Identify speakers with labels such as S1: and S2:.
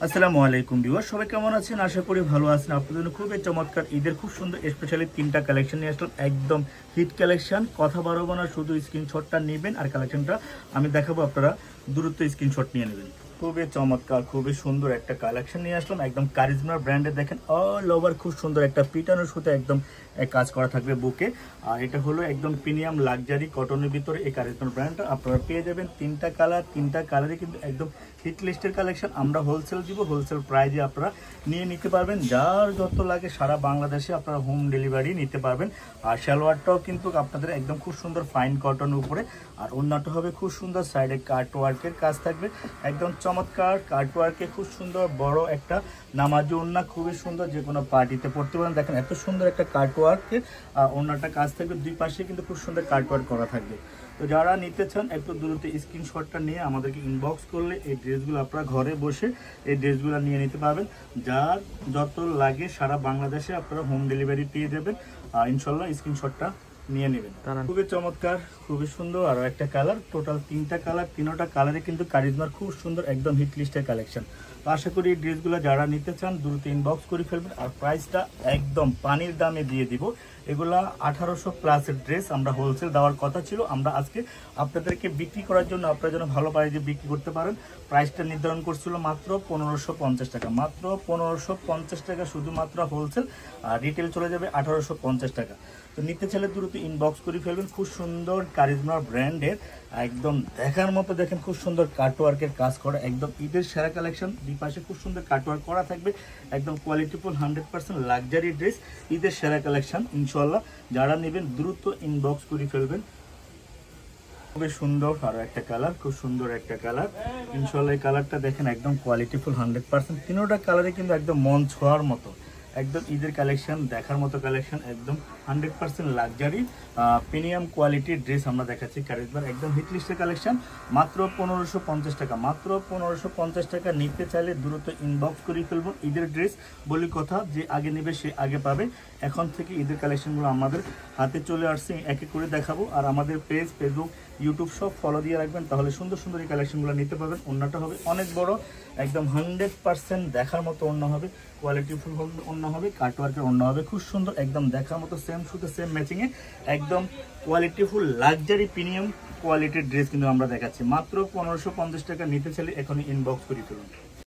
S1: আসসালামু আলাইকুম ভিউয়ার, সবাই কেমন আছেন? আশা করি ভালো আছেন। আপনাদের জন্য খুবই চমৎকার ঈদের খুব সুন্দর স্পেশালি 3টা কালেকশন নিয়ে আসলাম। একদম হিট কালেকশন, কথা বাড়াবো না, শুধু স্ক্রিনশটটা নেবেন আর কালেকশনটা আমি দেখাবো, আপনারা দ্রুত স্ক্রিনশট নিয়ে নেবেন। খুবই চমৎকার, খুবই সুন্দর একটা কালেকশন নিয়ে আসলাম। একদম কারিজমার ব্র্যান্ডে দেখেন, অল ওভার খুব সুন্দর একটা পিটানোর সুতে একদম কাজ করা থাকবে বুকে। আর এটা হলো একদম প্রিমিয়াম লাক্সারি কটনের ভিতরে এই কারিজমার ব্র্যান্ডটা আপনারা পেয়ে যাবেন। 3টা কালার, 3টা কালারে কিন্তু একদম হিট লিস্টের কালেকশন। আমরা হোলসেল দিব, হোলসেল প্রাইজে আপনারা নিয়ে নিতে পারবেন। যার যত লাগে সারা বাংলাদেশে আপনারা হোম ডেলিভারি নিতে পারবেন। আর সালোয়ারটাও কিন্তু আপনাদের একদম খুব সুন্দর ফাইন কটনের উপরে, আর অন্যটা হবে খুব সুন্দর সাইডে কাট ওয়ার্কের কাজ থাকবে। একদম চমৎকার কাট ওয়ার্কে খুব সুন্দর বড় একটা নামাজি ওড়না, খুবই সুন্দর, যে কোনো পার্টিতে পড়তে পারেন। দেখেন এত সুন্দর একটা কাট ওয়ার্কের ওড়নাটা কাজ থাকবে, দুই পাশে কিন্তু খুব সুন্দর কাট ওয়ার্ক করা থাকবে। তো যারা নিতে চান একটু দ্রুত স্ক্রিনশটটা নিয়ে আমাদেরকে ইনবক্স করলে এই ড্রেসগুলো আপনারা ঘরে বসে এই ড্রেসগুলো নিয়ে নিতে পারবেন। যার যত লাগে সারা বাংলাদেশে আপনারা হোম ডেলিভারি পেয়ে যাবেন। ইনশাল্লাহ স্ক্রিনশটটা নিয়ে নেবেন। খুবই চমৎকার, খুবই সুন্দর। আরো একটা কালার, টোটাল 3টা কালার, 3টা কালারে কিন্তু কারিজমার খুব সুন্দর একদম হিট লিস্টের কালেকশন। তো আশা করি এই ড্রেসগুলো যারা নিতে চান দ্রুত ইনবক্স করে ফেলবেন। আর প্রাইসটা একদম পানির দামে দিয়ে দিব। এগুলা 1800 প্লাসের ড্রেস, আমরা হোলসেল দেওয়ার কথা ছিল, আমরা আজকে আপনাদেরকে বিক্রি করার জন্য, আপনারা যেন ভালো প্রাইসে বিক্রি করতে পারেন, প্রাইসটা নির্ধারণ করছিল মাত্র 1550 টাকা। মাত্র 1550 টাকা শুধুমাত্র হোলসেল, আর রিটেল চলে যাবে 1850 টাকা। তো নিতে চাইলে দ্রুত ইনবক্স করে ফেলবেন। খুব সুন্দর কারিজমা ব্র্যান্ডের একদম দেখার মতো, দেখেন খুব সুন্দর কাটওয়ার্কের কাজ করা, একদম ঈদের সেরা কালেকশন। দুই পাশে খুব সুন্দর কাটওয়ার্ক করা থাকবে, একদম কোয়ালিটিফুল 100% লাক্সারি ড্রেস, ঈদের সেরা কালেকশন। ইনশাল্লাহ যারা নেবেন দ্রুত ইনবক্স করে ফেলবেন। খুবই সুন্দর আরো একটা কালার, খুব সুন্দর একটা কালার। ইনশাল্লাহ এই কালারটা দেখেন একদম কোয়ালিটিফুল 100%। 3টা কালারে কিন্তু একদম মন ছোঁয়ার মতো, একদম ঈদের কালেকশন, দেখার মতো কালেকশন, একদম 100% লাক্সারি প্রিমিয়াম কোয়ালিটির ড্রেস আমরা দেখাচ্ছি কারিজমার। একদম হিট লিস্টের কালেকশন, মাত্র 1550 টাকা। মাত্র 1550 টাকা। নিতে চাইলে দ্রুত ইনবক্স করে ফেলবো। ঈদের ড্রেস বলি কথা, যে আগে নেবে সে আগে পাবে। এখন থেকে ঈদের কালেকশনগুলো আমাদের হাতে চলে আসছে, একে করে দেখাবো। আর আমাদের পেজ, ফেসবুক, ইউটিউব সব ফলো দিয়ে রাখবেন, তাহলে সুন্দর সুন্দর এই কালেকশনগুলো নিতে পারবেন। ওড়নাটা হবে অনেক বড়, একদম 100% দেখার মতো ওড়না হবে, কোয়ালিটিফুল ওড়না হবে, কাটওয়ার্কের ওড়না হবে খুব সুন্দর, একদম দেখার মতো সেম সুতে সেম ম্যাচিংয়ে একদম কোয়ালিটিফুল লাক্সারি প্রিমিয়াম কোয়ালিটির ড্রেস কিন্তু আমরা দেখাচ্ছি। মাত্র 1550 টাকা। নিতে চাইলে এখনই ইনবক্স করে ফেলুন।